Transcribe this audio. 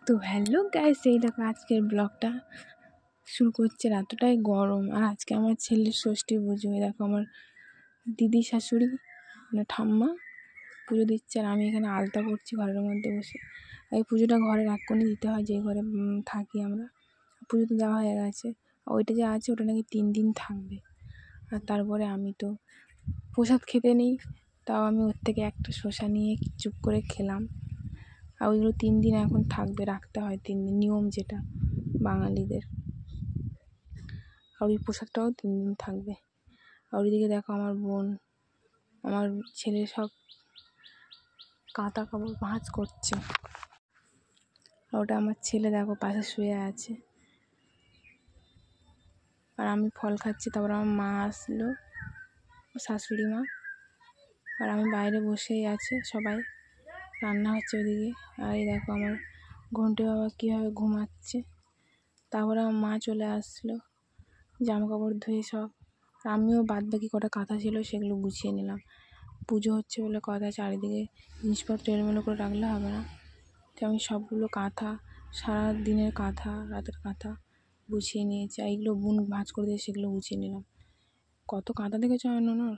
তো hello guys, এই দেখো আজকের ব্লগটা শুরু করছে। এতটাই গরম, আর আজকে আমার ছেলের ষষ্ঠী পুজো। দেখো আমার দিদি শাশুড়ি মানে ঠাম্মা পুজো দিচ্ছে, আর আমি এখানে আলতা করছি ঘরের মধ্যে বসে। এই পুজোটা ঘরের এক কোণে দিতে হয়, যে ঘরে থাকি আমরা। পুজো তো দেওয়া হয়ে গেছে, ওইটা যে আছে ওটা নাকি 3 দিন থাকবে। আর তারপরে আমি তো প্রসাদ খেতে নেই, তাও আমি ওর থেকে একটা শসা নিয়ে চুপ করে খেলাম। আর ওইগুলো 3 দিন এখন থাকবে, রাখতে হয় 3 দিন, নিয়ম যেটা বাঙালিদের। আর ওই প্রসাদটাও 3 দিন থাকবে। আর ওইদিকে দেখো আমার বোন, আমার ছেলে সব কাঁথা কাপড় ভাঁজ করছে। আর ওটা আমার ছেলে দেখো পাশে শুয়ে আছে, আর আমি ফল খাচ্ছি। তারপর আমার মা আসলো, শাশুড়ি মা, আর আমি বাইরে বসেই আছি, সবাই রান্না হচ্ছে ওদিকে। আর এই দেখো আমার ঘন্টে বাবা কীভাবে ঘুমাচ্ছে। তারপরে আমার মা চলে আসলো, জামা কাপড় ধুয়ে সব। আমিও বাদ বাকি কটা কাঁথা ছিল সেগুলো গুছিয়ে নিলাম। পুজো হচ্ছে বলে কথা, চারিদিকে জিনিসপত্র এলোমেলো করে রাখলে হবে না। তো আমি সবগুলো কাঁথা, সারা দিনের কাঁথা, রাতের কাঁথা গুছিয়ে নিয়েছি। আর এইগুলো বোন ভাঁজ করে দিয়ে সেগুলো গুছিয়ে নিলাম। কত কাঁথা দেখেছো আমার ননর,